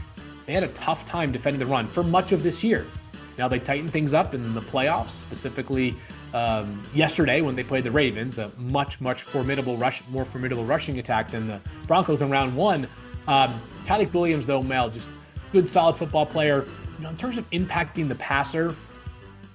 They had a tough time defending the run for much of this year. Now they tightened things up in the playoffs, specifically yesterday when they played the Ravens, a much more formidable rushing attack than the Broncos in round 1. Tyleik Williams, though, Mel, just good, solid football player. In terms of impacting the passer,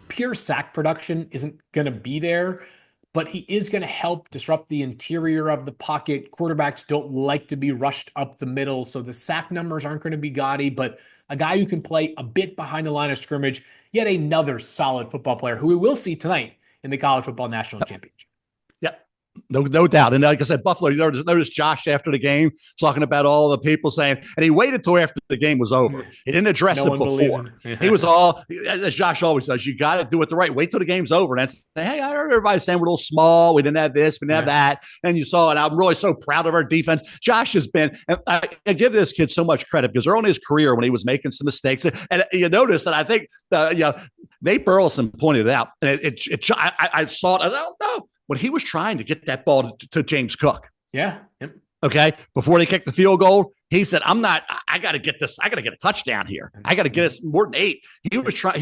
pure sack production isn't going to be there, but he is going to help disrupt the interior of the pocket. Quarterbacks don't like to be rushed up the middle, so the sack numbers aren't going to be gaudy, but a guy who can play a bit behind the line of scrimmage, yet another solid football player who we will see tonight in the College Football National Championship. No doubt. And like I said, Buffalo, you notice Josh after the game talking about all the people saying, and he waited till after the game was over. He didn't address it before. He was all, as Josh always says, you got to do it the right. Wait till the game's over. And then, hey, I heard everybody saying we're a little small. We didn't have this. We didn't have that. And you saw it. I'm really so proud of our defense. Josh has been, and I give this kid so much credit because early in his career when he was making some mistakes, and you notice that I think, Nate Burleson pointed it out. And I saw it. I was like, oh, no. when he was trying to get that ball to James Cook. Yeah. Yep. Okay. Before they kicked the field goal, he said, I got to get this. I got to get a touchdown here. I got to get us more than 8. He was trying,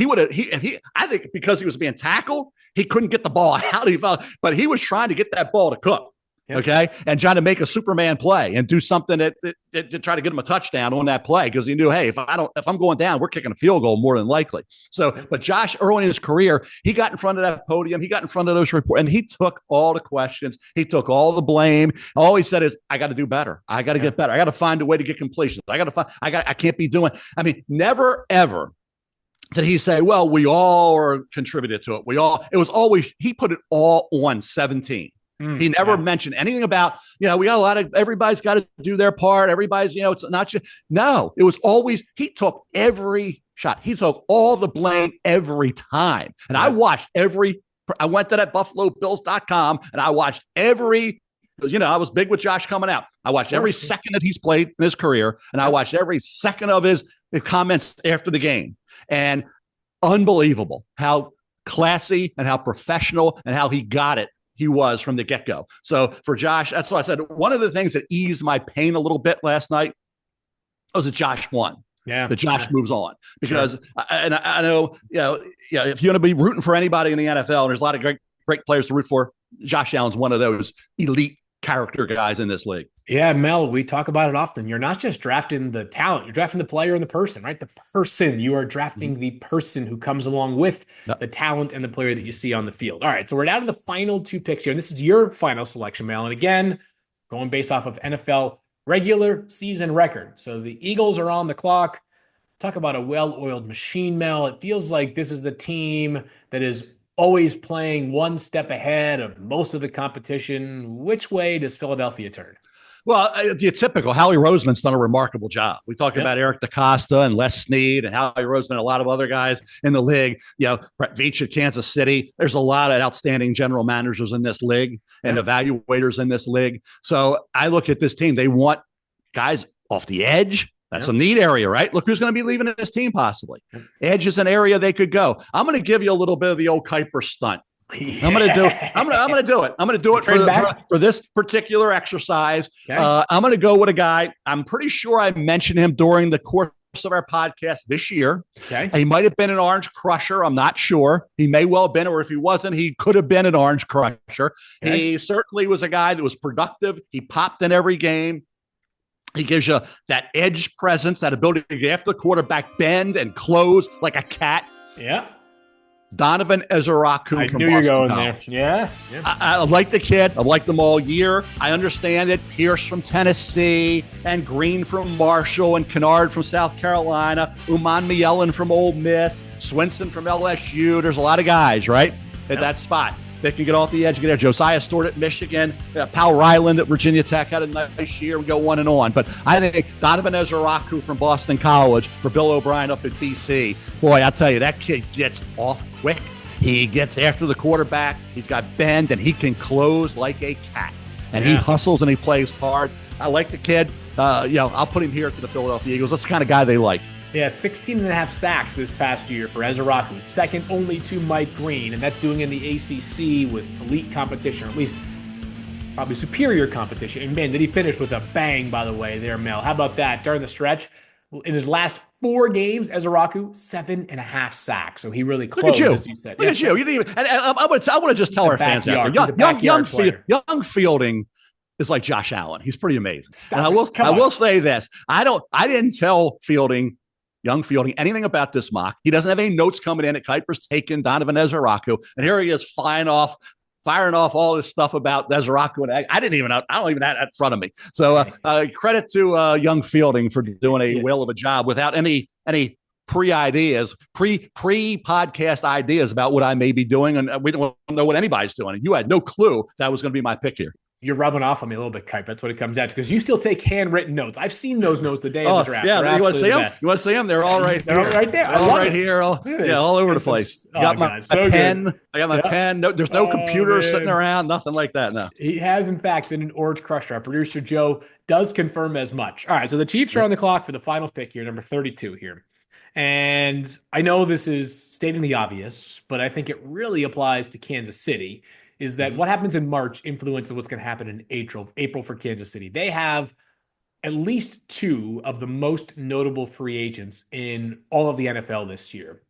I think because he was being tackled, he couldn't get the ball out. But he was trying to get that ball to Cook. Yep. Okay. And trying to make a Superman play and do something to try to get him a touchdown on that play. Cause he knew, hey, if I'm going down, we're kicking a field goal more than likely. So, but Josh, early in his career, he got in front of that podium. He got in front of those reports and he took all the questions. He took all the blame. All he said is, I got to do better. I got to get better. I got to find a way to get completions. I can't be doing, never, ever did he say, well, we all are contributed to it. It was always, he put it all on 17. He never mentioned anything about, we got everybody's got to do their part. Everybody's, it's not just, no, it was always, he took every shot. He took all the blame every time. And I watched I went to that BuffaloBills.com and I watched because, I was big with Josh coming out. I watched every second that he's played in his career. And I watched every second of his comments after the game. And unbelievable how classy and how professional and how he got it. He was from the get-go. So for Josh, that's why I said one of the things that eased my pain a little bit last night was that Josh won. Yeah. That Josh moves on. Because I know, if you're going to be rooting for anybody in the NFL, and there's a lot of great players to root for, Josh Allen's one of those elite character guys in this league. Yeah, Mel, we talk about it often. You're not just drafting the talent, you're drafting the player and the person, right? The person. You are drafting the person who comes along with the talent and the player that you see on the field. All right, so we're down to the final 2 picks here, and this is your final selection, Mel. And again, going based off of NFL regular season record. So the Eagles are on the clock. Talk about a well-oiled machine, Mel. It feels like this is the team that is always playing one step ahead of most of the competition. Which way does Philadelphia turn? Well, the typical Howie Roseman's done a remarkable job. We talk about Eric DeCosta and Les Snead and Howie Roseman, and a lot of other guys in the league. Brett Veach at Kansas City. There's a lot of outstanding general managers in this league and evaluators in this league. So I look at this team. They want guys off the edge. That's a neat area, right? Look who's going to be leaving this team possibly. Edge is an area they could go. I'm going to give you a little bit of the old Kiper stunt. I'm going to do it. I'm going to do it for this particular exercise. Okay. I'm going to go with a guy. I'm pretty sure I mentioned him during the course of our podcast this year. Okay. He might have been an Orange Crusher. I'm not sure. He may well have been, or if he wasn't, he could have been an Orange Crusher. Okay. He certainly was a guy that was productive. He popped in every game. He gives you that edge presence, that ability to get after the quarterback, bend and close like a cat. Yeah. Donovan Ezeiruaku from Boston you're going College. there. Yeah. I like the kid. I've liked them all year. I understand it. Pierce from Tennessee and Green from Marshall and Kennard from South Carolina, Uman Mielen from Ole Miss, Swinson from LSU. There's a lot of guys, right, at that spot. They can get off the edge, get there. Josiah Stewart at Michigan, Powell Ryland at Virginia Tech had a nice year. We go on and on. But I think Donovan Ezeiruaku from Boston College for Bill O'Brien up at BC. Boy, I'll tell you, that kid gets off quick. He gets after the quarterback. He's got bend, and he can close like a cat. And he hustles and he plays hard. I like the kid. I'll put him here for the Philadelphia Eagles. That's the kind of guy they like. Yeah, 16 and a half sacks this past year for Ezeiruaku, second only to Mike Green, and that's doing in the ACC with elite competition, or at least probably superior competition. And man, did he finish with a bang, by the way, there, Mel. How about that? During the stretch, in his last 4 games, Ezeiruaku, 7.5 sacks. So he really closed, as you said. Look at you. You didn't even, and I want to just tell our fans out there, young Fielding is like Josh Allen. He's pretty amazing. And I will say this. I didn't tell young Fielding, anything about this mock. He doesn't have any notes coming in. Kiper's taken Donovan Ezeiruaku, and here he is firing off all this stuff about Ezeiruaku. And I don't even have that in front of me. So credit to young Fielding for doing a whale of a job without any pre-podcast ideas about what I may be doing, and we don't know what anybody's doing. You had no clue that was going to be my pick here. You're rubbing off on me a little bit, Kipe. That's what it comes out to, because you still take handwritten notes. I've seen those notes the day of the draft. Yeah, you want to see them? You want to see them? They're all right. They're all right there. They're all right here. All over the place. I got my pen. I got my pen. No, there's no computer sitting around. Nothing like that. No. He has, in fact, been an Orange Crusher. Our producer Joe does confirm as much. All right, so the Chiefs are on the clock for the final pick here, number 32 here. And I know this is stating the obvious, but I think it really applies to Kansas City. is that what happens in March influences what's going to happen in April for Kansas City. They have at least two of the most notable free agents in all of the NFL this year.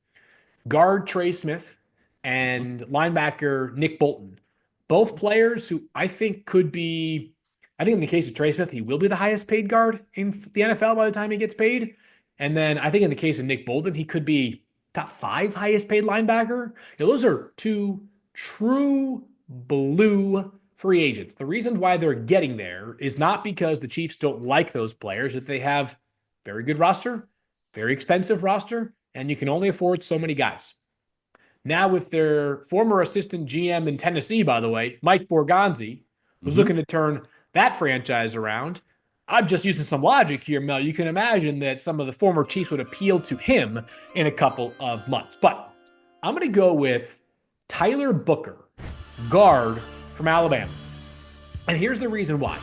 Guard Trey Smith and linebacker Nick Bolton. Both players who I think could be, I think in the case of Trey Smith, he will be the highest paid guard in the NFL by the time he gets paid. And then I think in the case of Nick Bolton, he could be top 5 highest paid linebacker. Those are two true blue free agents. The reason why they're getting there is not because the Chiefs don't like those players, that they have very good roster, very expensive roster, and you can only afford so many guys. Now with their former assistant GM in Tennessee, by the way, Mike Borgonzi, who's looking to turn that franchise around. I'm just using some logic here, Mel. You can imagine that some of the former Chiefs would appeal to him in a couple of months. But I'm going to go with Tyler Booker, guard from Alabama. And here's the reason why.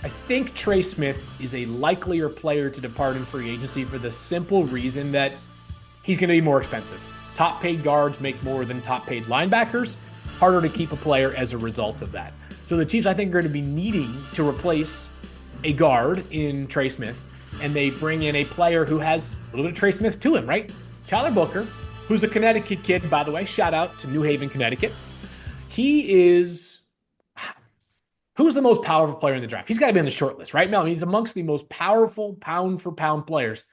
I think Trey Smith is a likelier player to depart in free agency for the simple reason that he's going to be more expensive. Top paid guards make more than top paid linebackers. Harder to keep a player as a result of that. So the Chiefs, I think, are going to be needing to replace a guard in Trey Smith, and they bring in a player who has a little bit of Trey Smith to him, right? Tyler Booker, who's a Connecticut kid, by the way. Shout out to New Haven, Connecticut. He is, who's the most powerful player in the draft? He's got to be on the short list, right, Mel? I mean, he's amongst the most powerful pound-for-pound players.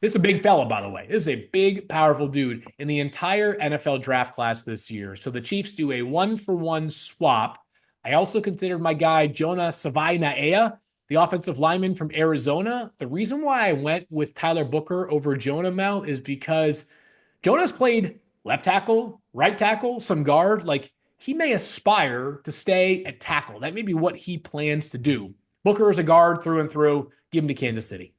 This is a big fella, by the way. This is a big, powerful dude in the entire NFL draft class this year. So the Chiefs do a 1-for-1 swap. I also considered my guy, Jonah Savai-Naea, the offensive lineman from Arizona. The reason why I went with Tyler Booker over Jonah, Mel, is because Jonah's played left tackle, right tackle, some guard. Like, he may aspire to stay at tackle. That may be what he plans to do. Booker is a guard through and through. Give him to Kansas City.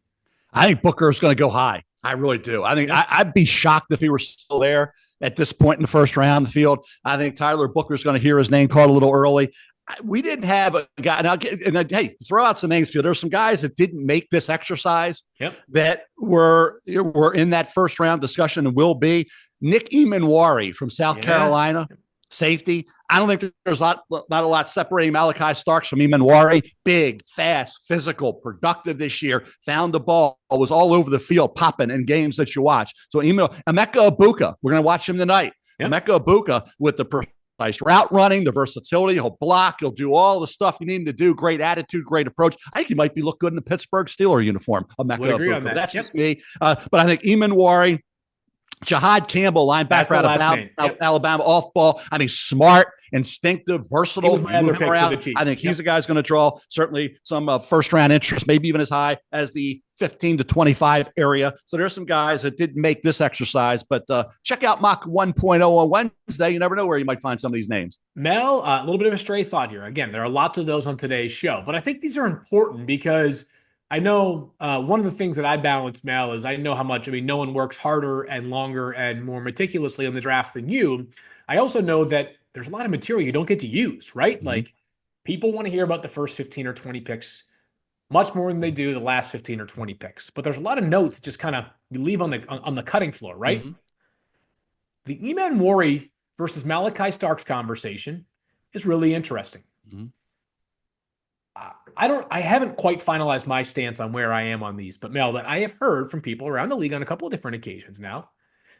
I think Booker is going to go high. I really do. I think I'd be shocked if he were still there at this point in the first round of the field. I think Tyler Booker is going to hear his name called a little early. We didn't have a guy, hey, throw out some names. There's some guys that didn't make this exercise that were in that first round discussion and will be. Nick Emanwari from South Carolina, safety. I don't think there's not a lot separating Malachi Starks from Emanwari. Big, fast, physical, productive this year. Found the ball, was all over the field, popping in games that you watch. So Emeka Egbuka, we're going to watch him tonight. Emeka Egbuka with the precise route running, the versatility. He'll block. He'll do all the stuff you need him to do. Great attitude, great approach. I think he might be look good in the Pittsburgh Steelers uniform. Emeka Egbuka. That's just me. But I think Emanwari, Jahad Campbell, linebacker out of Alabama, off ball. I mean, smart, instinctive, versatile. I think he's a guy who's going to draw certainly some first round interest, maybe even as high as the 15 to 25 area. So there's some guys that didn't make this exercise, but check out Mock 1.0 on Wednesday. You never know where you might find some of these names. Mel, a little bit of a stray thought here. Again, there are lots of those on today's show, but I think these are important because I know one of the things that I balance, Mel, is I know how much, no one works harder and longer and more meticulously on the draft than you. I also know that there's a lot of material you don't get to use, right? Mm-hmm. Like, people want to hear about the first 15 or 20 picks much more than they do the last 15 or 20 picks. But there's a lot of notes just kind of you leave on the cutting floor, right? Mm-hmm. The Emanwari versus Malachi Starks conversation is really interesting. Mm-hmm. I haven't quite finalized my stance on where I am on these, but Mel, that I have heard from people around the league on a couple of different occasions now.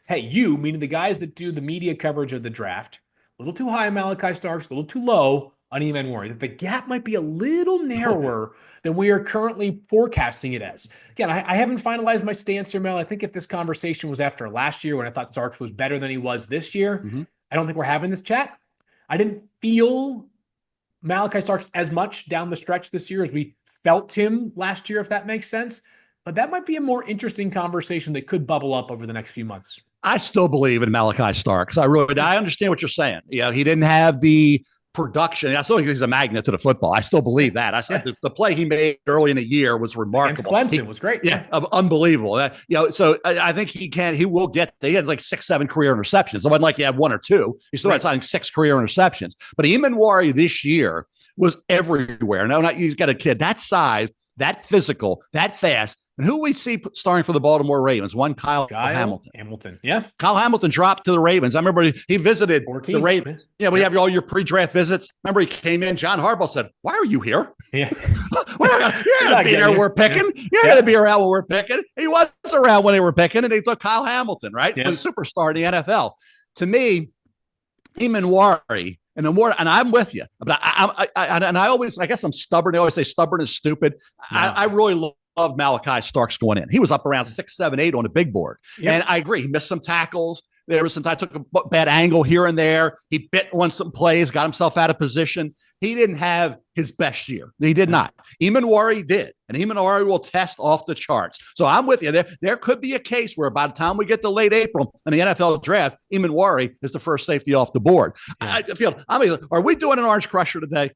Hey, you, meaning the guys that do the media coverage of the draft, a little too high on Malachi Starks, a little too low on Emanwari. That the gap might be a little narrower than we are currently forecasting it as. Again, I haven't finalized my stance here, Mel. I think if this conversation was after last year when I thought Starks was better than he was this year, I don't think we're having this chat. I didn't feel Malachi Starks as much down the stretch this year as we felt him last year, if that makes sense. But that might be a more interesting conversation that could bubble up over the next few months. I still believe in Malachi Starks. I understand what you're saying. He didn't have the production. I still think he's a magnet to the football. I still believe that. I said the play he made early in the year was remarkable. Against Clemson was great. Yeah, unbelievable. So I think he will get. He had like 6-7 career interceptions. It wasn't like he had 1 or 2. He still had 6 career interceptions. But Emanwari this year was everywhere. Now he's got a kid that size, that physical, that fast. And who we see starring for the Baltimore Ravens? One Kyle Hamilton. Hamilton. Yeah. Kyle Hamilton dropped to the Ravens. I remember he visited 14. The Ravens. Yeah, we have all your pre-draft visits. Remember he came in. John Harbaugh said, "Why are you here? Yeah. You're going to be there. We're picking. You're going to be around when we're picking." He was around when they were picking, and they took Kyle Hamilton, right? Yeah. The superstar in the NFL. To me, Eamon and I'm with you, but I always, I guess I'm stubborn. They always say stubborn is stupid. No. I really love Malachi Starks going in. He was up around 6, 7, 8 on the big board. Yep. And I agree. He missed some tackles. There was some time, took a bad angle here and there. He bit on some plays, got himself out of position. He didn't have his best year. He did not. Eamon did. And Eamon will test off the charts. So I'm with you. There could be a case where by the time we get to late April in the NFL draft, Eamon is the first safety off the board. Yeah. Are we doing an Orange Crusher today?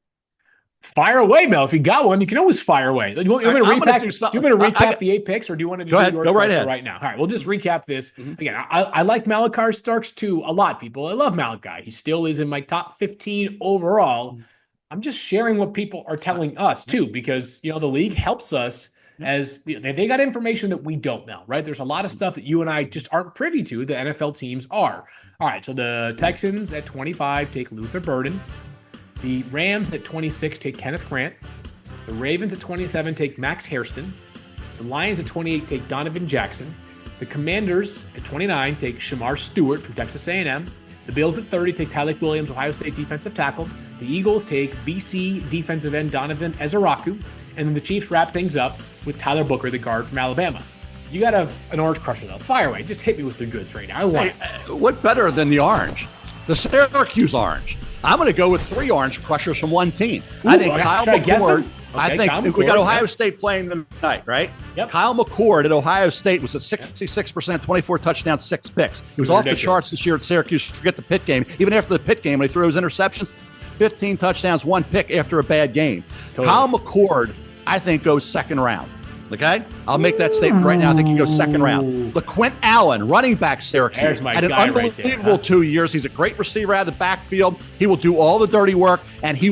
Fire away, Mel. If you got one, you can always fire away. You want me to recap the 8 picks, or do you want to just go right ahead right now? All right, we'll just recap this. Again, I like Malachi Starks too a lot, people. I love Malachi. He still is in my top 15 overall. I'm just sharing what people are telling us too, because the league helps us as they got information that we don't know, right? There's a lot of stuff that you and I just aren't privy to. The NFL teams are. All right, so the Texans at 25 take Luther Burden. The Rams at 26 take Kenneth Grant. The Ravens at 27 take Max Hairston. The Lions at 28 take Donovan Jackson. The Commanders at 29 take Shemar Stewart from Texas A&M. The Bills at 30 take Tyleik Williams, Ohio State defensive tackle. The Eagles take BC defensive end Donovan Ezeiruaku. And then the Chiefs wrap things up with Tyler Booker, the guard from Alabama. You got an Orange Crusher, though. Fire away. Just hit me with the goods right now. I want it. What better than the orange? The Syracuse orange. I'm going to go with 3 Orange Crushers from one team. Ooh, I think Kyle McCord. I think we got Ohio State playing tonight, right? Yep. Kyle McCord at Ohio State was at 66%, 24 touchdowns, 6 picks. He was off the charts this year at Syracuse. Forget the Pitt game. Even after the Pitt game, when he threw his interceptions, 15 touchdowns, 1 pick after a bad game. Totally. Kyle McCord, I think, goes second round. Okay? I'll make that statement right now. I think he goes second round. LaQuint Allen, running back Syracuse, had an unbelievable 2 years. He's a great receiver out of the backfield. He will do all the dirty work, and he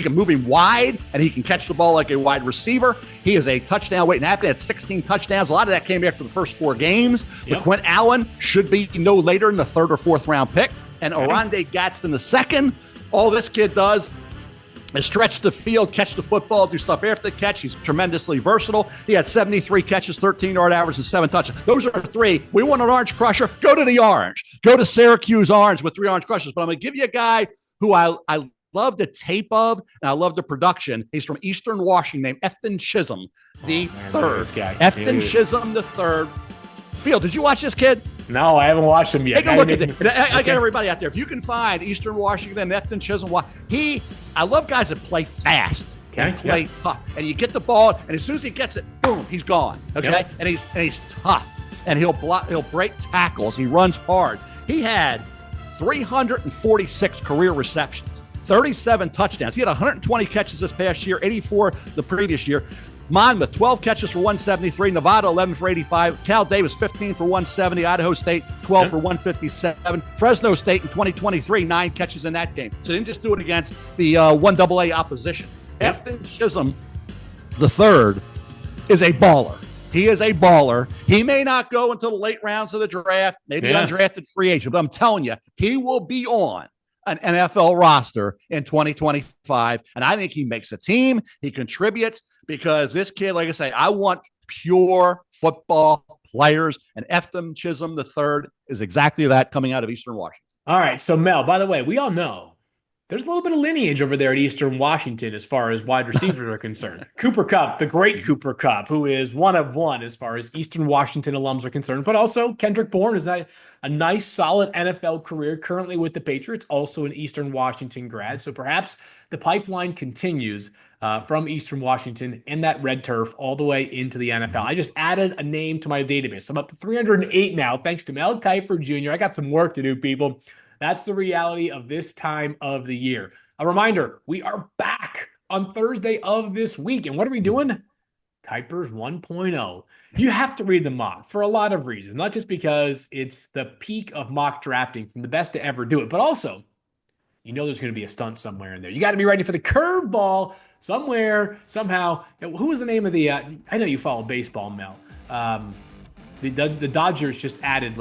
can move him wide, and he can catch the ball like a wide receiver. He is a touchdown waiting to happen. He had 16 touchdowns. A lot of that came after the first 4 games. Yep. LaQuint Allen should be no later than the 3rd or 4th round pick. And Oronde Gadsden the second. All this kid does is stretch the field, catch the football, do stuff after the catch. He's tremendously versatile. He had 73 catches, 13-yard average, and 7 touchdowns. Those are 3. We want an Orange Crusher. Go to the Orange. Go to Syracuse Orange with 3 Orange Crushers. But I'm going to give you a guy who I love the tape of, and I love the production. He's from Eastern Washington, named Efton Chisholm the third. This guy. Efton Chisholm the third. Phil, did you watch this kid? No, I haven't watched him yet. Take a look at it. I get everybody out there. If you can find Eastern Washington, Efton Chisholm, I love guys that play fast and play tough. And you get the ball, and as soon as he gets it, boom, he's gone. Okay, yep. and he's tough, and he'll break tackles. He runs hard. He had 346 career receptions, 37 touchdowns. He had 120 catches this past year, 84 the previous year. Monmouth, 12 catches for 173. Nevada, 11 for 85. Cal Davis, 15 for 170. Idaho State, 12 for 157. Fresno State in 2023, 9 catches in that game. So they didn't just do it against the 1AA opposition. Efton Chisholm, the third, is a baller. He is a baller. He may not go until the late rounds of the draft, maybe undrafted free agent, but I'm telling you, he will be on an NFL roster in 2025. And I think he makes a team. He contributes because this kid, like I say, I want pure football players. And Efton Chisholm III is exactly that, coming out of Eastern Washington. All right. So, Mel, by the way, we all know there's a little bit of lineage over there at Eastern Washington as far as wide receivers are concerned. Cooper Kupp, the great Cooper Kupp, who is one of one as far as Eastern Washington alums are concerned, but also Kendrick Bourne is a nice, solid NFL career currently with the Patriots, also an Eastern Washington grad. So perhaps the pipeline continues from Eastern Washington in that red turf all the way into the NFL. I just added a name to my database. I'm up to 308 now, thanks to Mel Kiper Jr. I got some work to do, people. That's the reality of this time of the year. A reminder, we are back on Thursday of this week. And what are we doing? Kiper's 1.0. You have to read the mock for a lot of reasons, not just because it's the peak of mock drafting from the best to ever do it, but also, there's going to be a stunt somewhere in there. You got to be ready for the curveball somewhere, somehow. Who was the name of the, I know you follow baseball, Mel. the Dodgers just added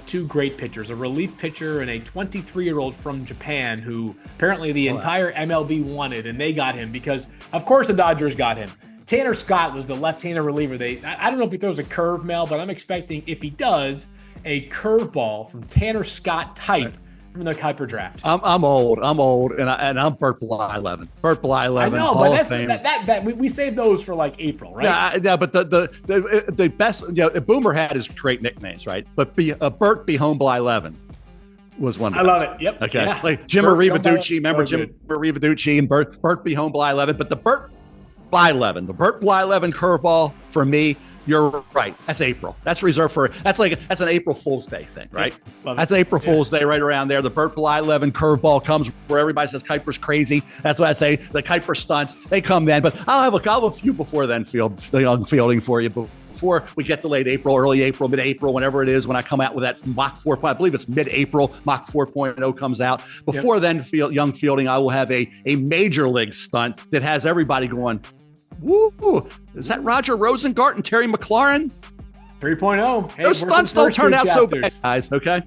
two great pitchers, a relief pitcher and a 23-year-old from Japan who apparently the entire MLB wanted, and they got him because, of course, the Dodgers got him. Tanner Scott was the left-handed reliever. I don't know if he throws a curve, Mel, but I'm expecting, if he does, a curveball from Tanner Scott type from the Kuiper draft. I'm old, and I'm Burt Blyleven. Burt Blyleven. I know, but that's we saved those for April, right? Yeah, but the best, Boomer had his great nicknames, right? But Burt Behome Blyleven was one. I love it. Yep. Okay, yeah. like Jim Arrivaducci. Remember Jim Arrivaducci and Burt Behome Blyleven, but the Burt Blyleven curveball for me. You're right. That's April. That's reserved for, that's an April Fool's Day thing, right? That's an April Fool's Day right around there. The Burt Blyleven curveball comes where everybody says Kuiper's crazy. That's what I say. The Kuiper stunts, they come then. But I'll have a few before then fielding for you. Before we get to late April, early April, mid-April, whenever it is, when I come out with that Mach 4, I believe it's mid-April, Mach 4.0 comes out. Before then, young fielding, I will have a major league stunt that has everybody going, woo! Is that Roger Rosengart and Terry McLaurin? 3.0. Hey, those stunts don't turn out so bad, guys, okay?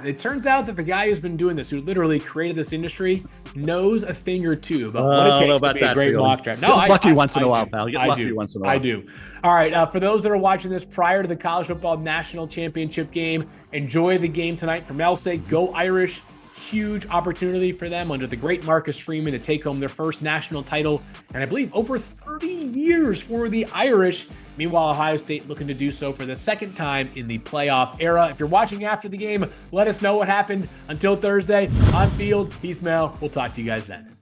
It turns out that the guy who's been doing this, who literally created this industry, knows a thing or two about what it takes to be a great mock draft. No, Get lucky once in a while, pal. Get lucky once in a while. I do. All right, for those that are watching this prior to the College Football National Championship game, enjoy the game tonight. For Mel's sake, go Irish. Huge opportunity for them under the great Marcus Freeman to take home their first national title, and I believe over 30 years for the Irish. Meanwhile, Ohio State looking to do so for the second time in the playoff era. If you're watching after the game, let us know what happened. Until Thursday, on field, he's Mel. We'll talk to you guys then.